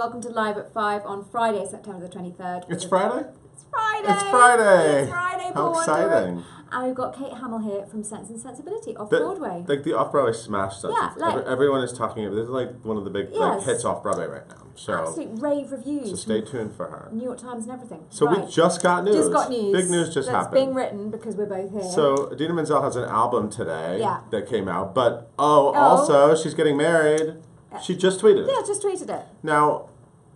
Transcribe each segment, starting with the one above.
welcome to Live at 5 on Friday, September the 23rd. It's Friday? It's Friday! It's Friday! It's Friday, How exciting. And we've got Kate Hamill here from Sense and Sensibility, off-Broadway. Like the off-Broadway smash stuff. Yeah, like, everyone is talking about this. Is like one of the big hits off-Broadway right now. So absolute rave reviews. So stay tuned for her. New York Times and everything. So we just got news. Just got news. Big news just happened. That's being written because we're both here. So Idina Menzel has an album today that came out. But also she's getting married. She just tweeted it. Yeah, just tweeted it. Now,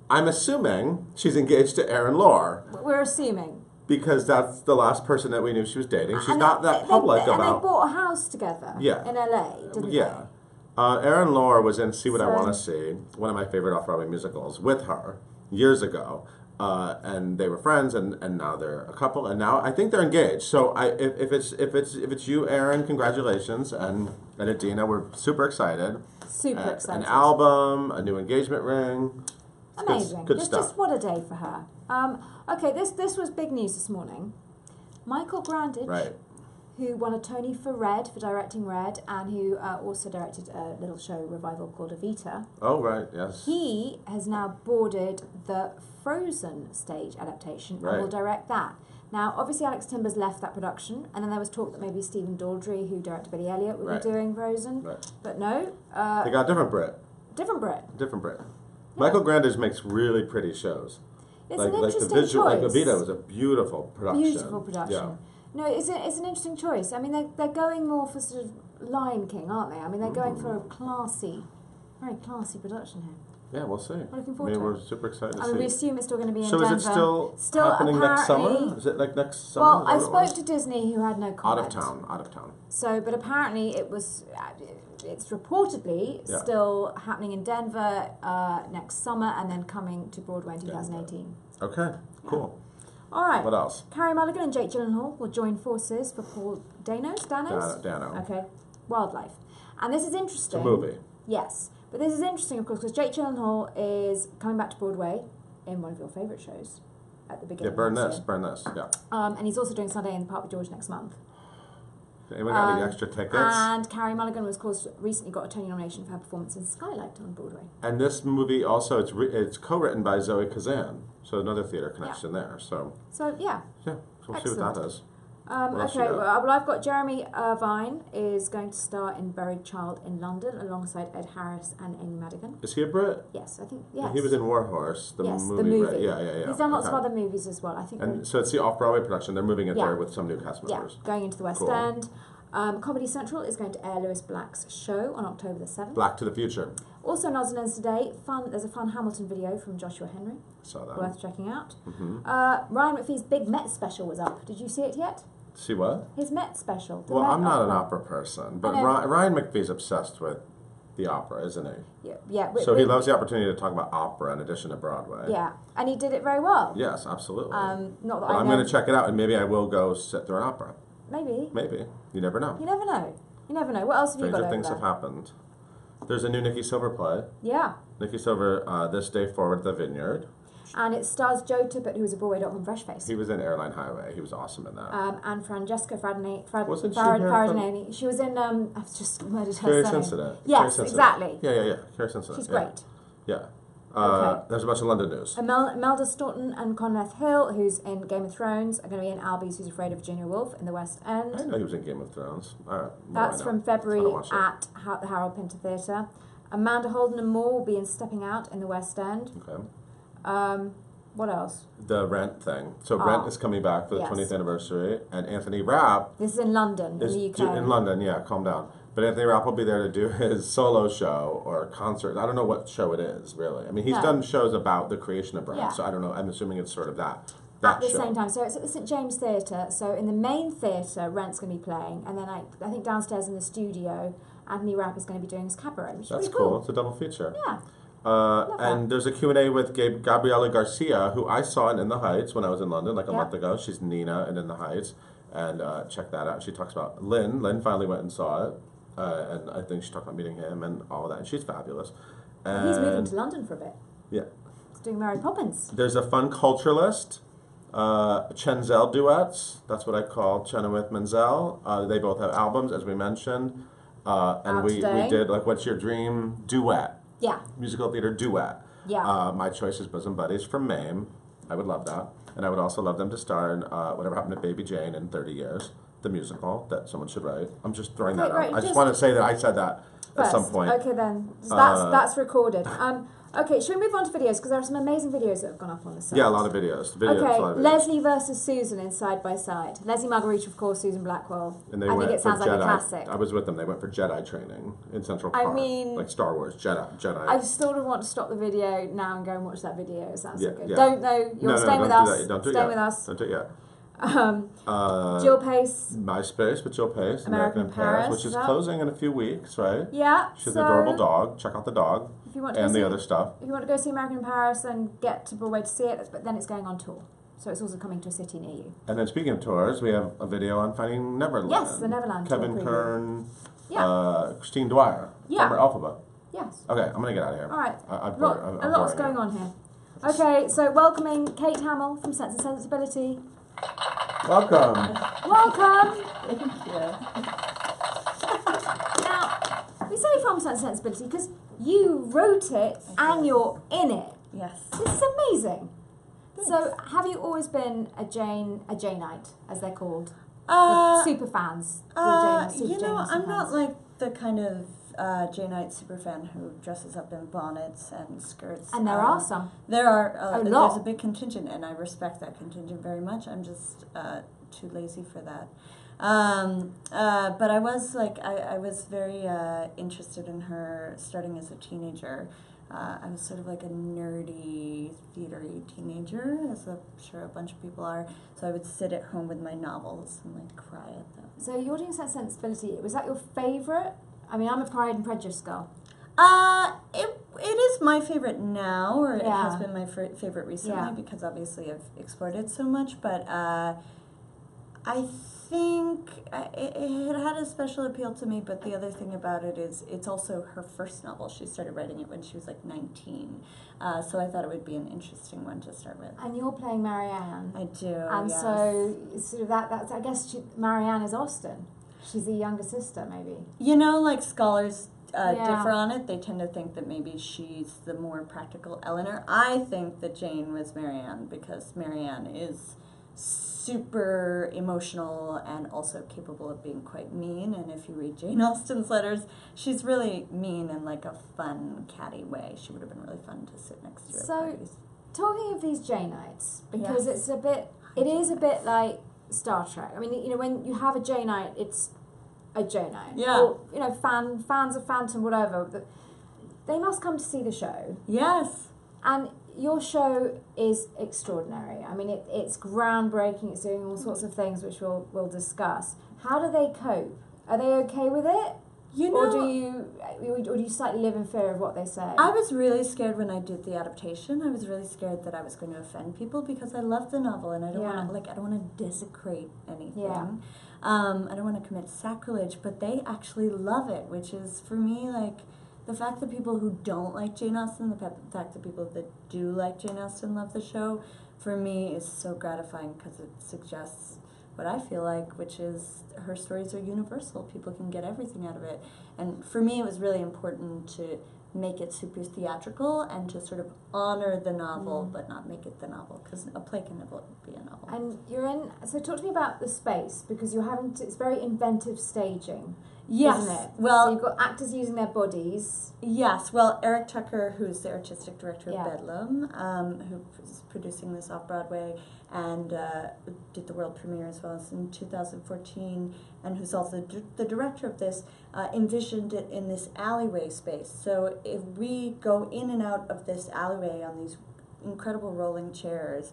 I'm assuming she's engaged to Aaron Lohr. We're assuming. Because that's the last person that we knew she was dating. She's not that public about. And they bought a house together in LA, didn't they? Yeah. Aaron Lohr was in See What I Want to See, one of my favorite off-Broadway musicals, with her years ago. And they were friends, and now they're a couple, and now I think they're engaged. So if it's you, Aaron, congratulations, and Idina, we're super excited. Super excited. An album, a new engagement ring. Amazing. Good stuff. Just what a day for her. Okay, this was big news this morning. Michael Grandage, who won a Tony for Red, for directing Red, and who also directed a little show revival called Evita. Oh, right, yes. He has now boarded the Frozen stage adaptation and will direct that. Now, obviously, Alex Timber's left that production, and then there was talk that maybe Stephen Daldry, who directed Billy Elliot, would be doing Frozen. Right. But no. They got a different Brit. Different Brit. Different Brit. Michael Grandage makes really pretty shows. It's an interesting choice. Like Evita was a beautiful production. Beautiful production. Yeah. No, it's an interesting choice. I mean, they're going more for sort of Lion King, aren't they? I mean, they're going for a very classy production here. Yeah, we'll see. We're looking forward to it. We're super excited to see. We assume it's still going to be in Denver. So is it still happening next summer? Is it like next summer? Well, I spoke to Disney, who had no comment. Out of town. So, but apparently it was... It's reportedly still happening in Denver next summer and then coming to Broadway in 2018. Okay, cool. All right. What else? Carey Mulligan and Jake Gyllenhaal will join forces for Paul Dano. Okay. Wildlife. And this is interesting. It's a movie. Yes. But this is interesting, of course, because Jake Gyllenhaal is coming back to Broadway in one of your favourite shows at the beginning. Yeah, Burn This, yeah. And he's also doing Sunday in the Park with George next month. Anyone got any extra tickets? And Carey Mulligan was, of course, recently got a Tony nomination for her performance in Skylight on Broadway. And this movie also, it's co-written by Zoe Kazan, so another theatre connection there. So yeah, so we'll see what that is. Okay, well, I've got Jeremy Irvine is going to star in Buried Child in London alongside Ed Harris and Amy Madigan. Is he a Brit? Yes, I think, yes. He was in War Horse, the movie. The movie. Yeah. He's done lots of other movies as well, I think. And so it's the off-Broadway production. They're moving it there with some new cast members. Yeah, going into the West End. Comedy Central is going to air Lewis Black's show on October the 7th. Black to the Future. Also in Odds and Ends today, there's a fun Hamilton video from Joshua Henry. Saw that. Worth checking out. Ryan McPhee's big Met special was up. Did you see it yet? See what? His Met special. Well, I'm not an opera person, but Ryan McPhee's obsessed with the opera, isn't he? Yeah. So he loves the opportunity to talk about opera in addition to Broadway. Yeah, and he did it very well. Yes, absolutely. Not that I'm going to check it out, and maybe I will go sit through an opera. Maybe. You never know. You never know. What else have you got over there? Stranger things have happened. There's a new Nikki Silver play. Yeah. Nikki Silver, This Day Forward at the Vineyard. And it stars Joe Tippett, who was a Broadway dot from Freshface. He was in Airline Highway. He was awesome in that. And Francesca Farinelli. She was in, I've just murdered her Curious Incident. Yes, exactly. Yeah. Curious Incident. She's great. Yeah. There's a bunch of London news. Imelda Staunton and Conleth Hill, who's in Game of Thrones, are going to be in Albie's Who's Afraid of Virginia Woolf in the West End. I didn't know he was in Game of Thrones. All right. That's from February at the Harold Pinter Theatre. Amanda Holden and Moore will be in Stepping Out in the West End. Okay. What else? The Rent thing. So Rent is coming back for the 20th anniversary, and Anthony Rapp... This is in London, in the UK. In London, yeah, calm down. But Anthony Rapp will be there to do his solo show or concert. I don't know what show it is, really. I mean, he's done shows about the creation of Rent, so I don't know. I'm assuming it's sort of that at the same time. So it's at the St James Theatre. So in the main theatre, Rent's going to be playing, and then I think downstairs in the studio, Anthony Rapp is going to be doing his cabaret, which is That's pretty cool. It's a double feature. Yeah. And there's a Q&A with Gabriela Garcia, who I saw in The Heights when I was in London like a month ago. She's Nina in The Heights. And check that out. She talks about Lynn. Lynn finally went and saw it. And I think she talked about meeting him and all of that. And she's fabulous. And he's moving to London for a bit. Yeah. He's doing Mary Poppins. There's a fun culturalist. Chenzel duets. That's what I call Chenna with Menzel. They both have albums, as we mentioned. And we did, like, What's Your Dream? Duet. Yeah. Musical theater duet. My choice is Bosom Buddies from Mame. I would love that. And I would also love them to star in Whatever Happened to Baby Jane in 30 Years, the musical that someone should write. I'm just throwing that out. I just want to say that I said that at some point. Okay, then. That's recorded. Okay, should we move on to videos? Because there are some amazing videos that have gone up on the site. Yeah, a lot of videos. Okay, Leslie versus Susan in Side by Side. Leslie Margarita, of course, Susan Blackwell. And I think it sounds like a classic. I was with them. They went for Jedi training in Central Park. I mean, like Star Wars, Jedi. I sort of want to stop the video now and go and watch that video. It sounds so good. Yeah. Don't know. You're staying with us. Don't do it yet. With us. Don't do it yet. Jill Pace. MySpace with Jill Pace. American in Paris, which is closing in a few weeks, right? Yeah. She's an adorable dog. Check out the dog. If you want and the other stuff. If you want to go see American in Paris, then get to Broadway to see it. But then it's going on tour. So it's also coming to a city near you. And then speaking of tours, we have a video on Finding Neverland. Yes, the Neverland tour. Kevin Kern, Christine Dwyer, former Alphaba. Yes. Okay, I'm going to get out of here. All right. A lot's going on here. Okay, so welcoming Kate Hamill from Sense and Sensibility. Welcome. Welcome. Thank you. Now, we say from Sense and Sensibility because you wrote it and you're in it. Yes. This is amazing. Thanks. So, have you always been a Janeite, as they're called? The super fans. I'm not like the kind of Janeite superfan who dresses up in bonnets and skirts. And there are some. There are. There's a big contingent, and I respect that contingent very much. I'm just too lazy for that. But I was I was very interested in her starting as a teenager. I was sort of like a nerdy, theatery teenager, as I'm sure a bunch of people are. So I would sit at home with my novels and like cry at them. So you're doing Sense and Sensibility. Was that your favourite? I mean, I'm a Pride and Prejudice girl. It is my favorite now, or it has been my favorite recently because obviously I've explored it so much. But I think it had a special appeal to me, but the other thing about it is it's also her first novel. She started writing it when she was like 19, so I thought it would be an interesting one to start with. And you're playing Marianne. I do, and so sort of that's I guess Marianne is Austen. She's the younger sister, maybe. You know, like scholars differ on it. They tend to think that maybe she's the more practical Eleanor. I think that Jane was Marianne because Marianne is super emotional and also capable of being quite mean. And if you read Jane Austen's letters, she's really mean in like a fun, catty way. She would have been really fun to sit next to at parties. Talking of these Janeites, because it is a bit like Star Trek. I mean, you know, when you have a Janeite, it's a Janeite. Yeah. Or, you know, fans of Phantom, whatever. They must come to see the show. Yes. And your show is extraordinary. I mean, it's groundbreaking. It's doing all sorts of things, which we'll discuss. How do they cope? Are they okay with it? You know, or do you slightly live in fear of what they say? I was really scared when I did the adaptation. I was really scared that I was going to offend people because I love the novel and I don't want to desecrate anything. Yeah. I don't want to commit sacrilege, but they actually love it, which is for me like the fact that people who don't like Jane Austen, the fact that people that do like Jane Austen love the show, for me is so gratifying because it suggests what I feel like, which is her stories are universal. People can get everything out of it. And for me, it was really important to make it super theatrical and to sort of honor the novel, but not make it the novel, because a play can never be a novel. And so talk to me about the space, because it's very inventive staging. Yes. Isn't it? Well, so you've got actors using their bodies. Yes. Well, Eric Tucker, who's the artistic director of Bedlam, who is producing this off-Broadway and did the world premiere as well as in 2014, and who's also the director of this, envisioned it in this alleyway space. So if we go in and out of this alleyway on these incredible rolling chairs,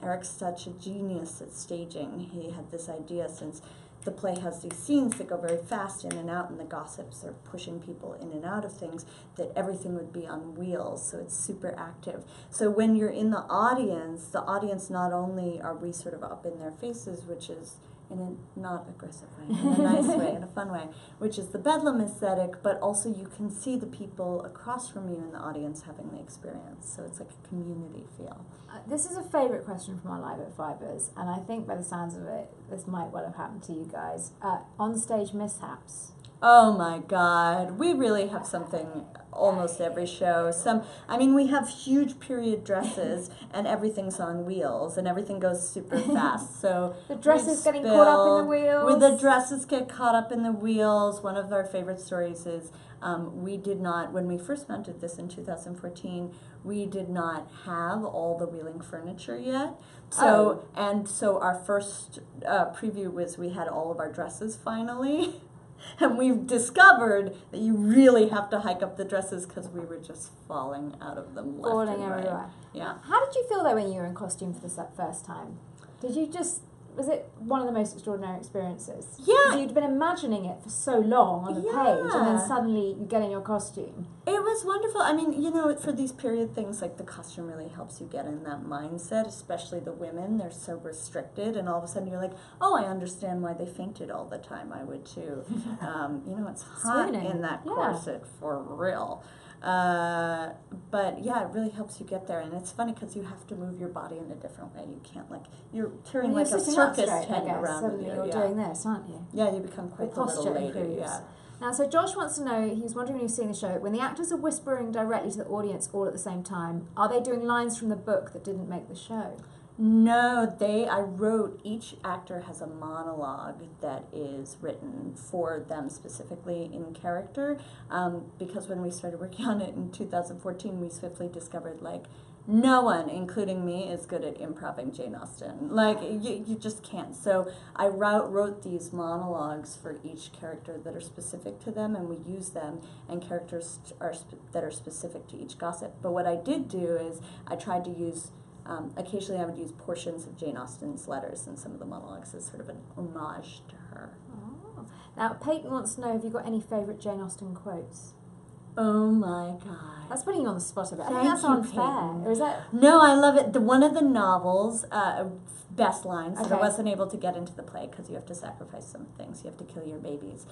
Eric's such a genius at staging. He had this idea since the play has these scenes that go very fast in and out, and the gossips are pushing people in and out of things, that everything would be on wheels, so it's super active. So when you're in the audience not only are we sort of up in their faces, which is in a not aggressive way, in a nice way, in a fun way, which is the Bedlam aesthetic, but also you can see the people across from you in the audience having the experience. So it's like a community feel. This is a favourite question from our Live at Fibers, and I think by the sounds of it, this might well have happened to you guys. On-stage mishaps. Oh my God, we really have something almost every show. I mean, we have huge period dresses, and everything's on wheels, and everything goes super fast. So the dresses getting caught up in the wheels. The dresses get caught up in the wheels. One of our favorite stories is we did not, when we first mounted this in 2014, we did not have all the wheeling furniture yet. So our first preview was we had all of our dresses finally. And we've discovered that you really have to hike up the dresses because we were just falling out of them left and right. Everywhere. Yeah. How did you feel though when you were in costume for the first time? Was it one of the most extraordinary experiences? Yeah. Because you'd been imagining it for so long on the page, and then suddenly you get in your costume. It was wonderful. I mean, you know, for these period things, like the costume really helps you get in that mindset, especially the women. They're so restricted, and all of a sudden you're like, oh, I understand why they fainted all the time. I would too. You know, it's hot Swooning. in that corset for real. But yeah, it really helps you get there, and it's funny because you have to move your body in a different way. You can't you're carrying like a circus tent around with you. You're doing this, aren't you? Yeah, you become quite the little lady. Improves. Yeah. Now, so Josh wants to know, he was wondering when he was seeing the show, when the actors are whispering directly to the audience all at the same time, are they doing lines from the book that didn't make the show? No, each actor has a monologue that is written for them specifically in character, because when we started working on it in 2014, we swiftly discovered, no one, including me, is good at improving Jane Austen. You just can't. So I wrote these monologues for each character that are specific to them, and we use them, and characters that are specific to each gossip. But what I did do is I tried to use occasionally I would use portions of Jane Austen's letters in some of the monologues as sort of an homage to her. Oh. Now, Peyton wants to know, have you got any favourite Jane Austen quotes? Oh my God. That's putting you on the spot a bit. I think Thank that's you, unfair. Peyton. Or is that... No, I love it. One of the novels, best lines, that I Okay. wasn't able to get into the play because you have to sacrifice some things. You have to kill your babies.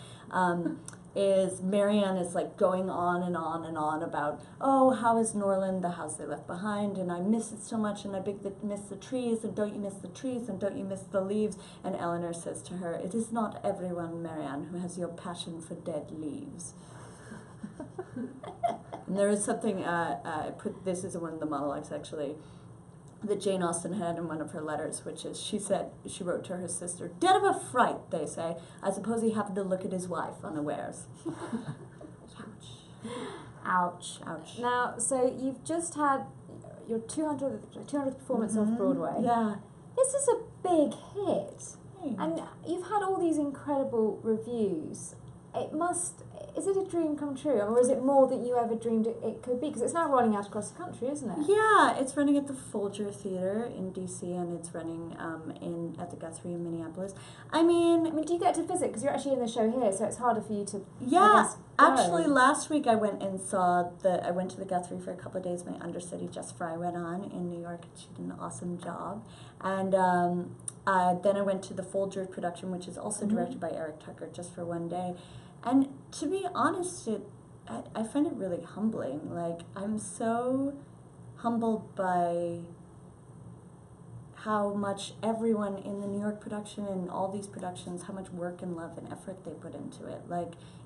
Is Marianne is going on and on and on about, oh, how is Norland, the house they left behind, and I miss it so much, and I miss the trees, and don't you miss the trees, and don't you miss the leaves? And Eleanor says to her, it is not everyone, Marianne, who has your passion for dead leaves. And there is something, this is one of the monologues actually, that Jane Austen had in one of her letters, which is, she wrote to her sister, dead of a fright, they say. I suppose he happened to look at his wife unawares. Ouch. Ouch. Now, so you've just had your 200th performance off Broadway. Yeah. This is a big hit. Thanks. And you've had all these incredible reviews. Is it a dream come true? Or is it more than you ever dreamed it could be? Because it's now rolling out across the country, isn't it? Yeah, it's running at the Folger Theatre in D.C. and it's running at the Guthrie in Minneapolis. I mean, do you get to visit? Because you're actually in the show here, so it's harder for you to... Yeah, actually, last week I went to the Guthrie for a couple of days. My understudy, Jess Fry, went on in New York, and she did an awesome job. And then I went to the Folger production, which is also directed by Eric Tucker, just for one day. And to be honest, I find it really humbling. I'm so humbled by how much everyone in the New York production and all these productions, how much work and love and effort they put into it.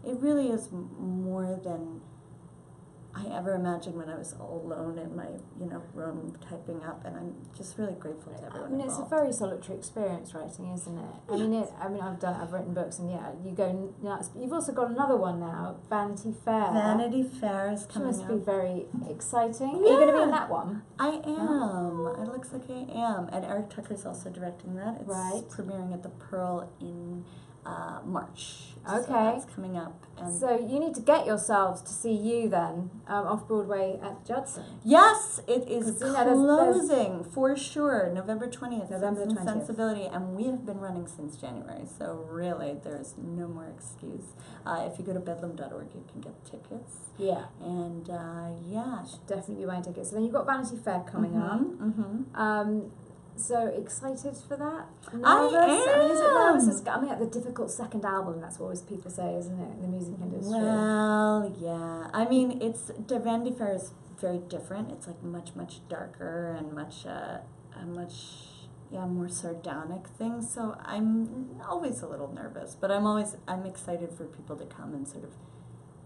It really is more than I ever imagined when I was all alone in my, room typing up, and I'm just really grateful to everyone involved. It's a very solitary experience writing, isn't it? I've written books, and you go nuts. You've also got another one now, Vanity Fair. Vanity Fair is coming up. Which must be very exciting. Yeah. Are you going to be in that one? I am. It looks like I am. And Eric Tucker's also directing that. It's premiering at the Pearl in March. Okay. So that's coming up. And so you need to get yourselves to see you then off Broadway at Judson. Yes, it is there's closing for sure. November 20th. November 20th. Sensibility, and we have been running since January. So really, there's no more excuse. If you go to bedlam.org, you can get tickets. Yeah. And should definitely be buying tickets. So then you've got Vanity Fair coming up. Mm-hmm. So excited for that? Nervous? I am. Is it nervous? It's coming at the difficult second album. That's what always people say, isn't it, in the music industry? Well, yeah. The Vanity Fair is very different. It's much, much darker and much more sardonic thing. So I'm always a little nervous, but I'm excited for people to come and sort of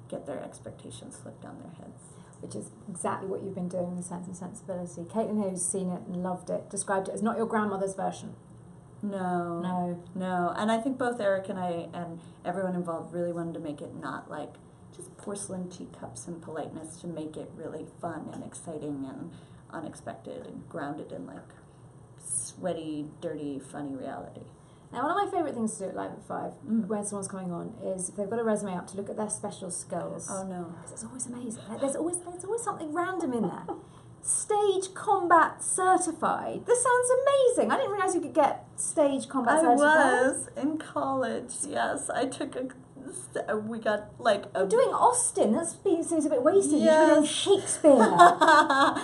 get their expectations flipped on their heads. Which is exactly what you've been doing with Sense and Sensibility. Caitlin, who's seen it and loved it, described it as not your grandmother's version. No. And I think both Eric and I and everyone involved really wanted to make it not like just porcelain teacups and politeness, to make it really fun and exciting and unexpected and grounded in like sweaty, dirty, funny reality. Now, one of my favourite things to do at Live at 5, when someone's coming on, is if they've got a resume up, to look at their special skills. Oh no. Because it's always amazing. Like, there's always something random in there. Stage combat certified. This sounds amazing. I didn't realise you could get stage combat certified. I was in college, yes. I took we got like a... You're doing Austen. That seems a bit wasted. You should be doing Shakespeare.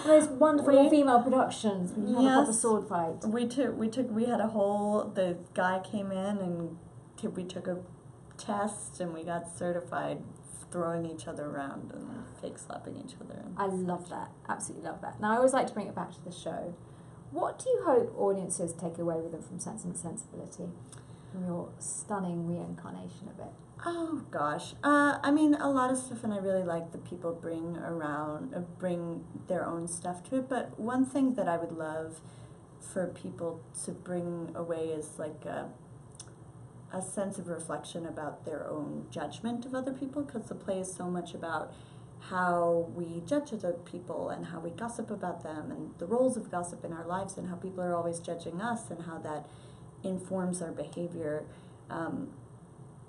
Those wonderful all-female productions when you have a proper sword fight. We had a whole... The guy came in and we took a test and we got certified throwing each other around and fake slapping each other. I love that. Absolutely love that. Now, I always like to bring it back to the show. What do you hope audiences take away with them from Sense and Sensibility? From your stunning reincarnation of it? Oh gosh, I mean a lot of stuff, and I really like that people bring their own stuff to it. But one thing that I would love for people to bring away is like a sense of reflection about their own judgment of other people, because the play is so much about how we judge other people and how we gossip about them and the roles of gossip in our lives and how people are always judging us and how that informs our behavior.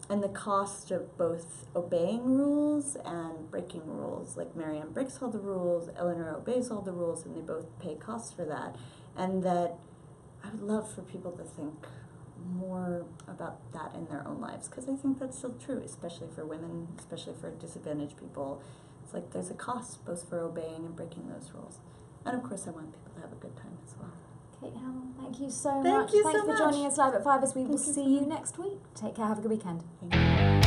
And the cost of both obeying rules and breaking rules. Like Marianne breaks all the rules, Eleanor obeys all the rules, and they both pay costs for that. And that I would love for people to think more about that in their own lives, because I think that's still true, especially for women, especially for disadvantaged people. It's like there's a cost both for obeying and breaking those rules. And of course I want people to have a good time as well. Kate Hamill, thank you so much. Thank you for much. joining us live at 5 as we will see you next week. Take care, have a good weekend. Thank you.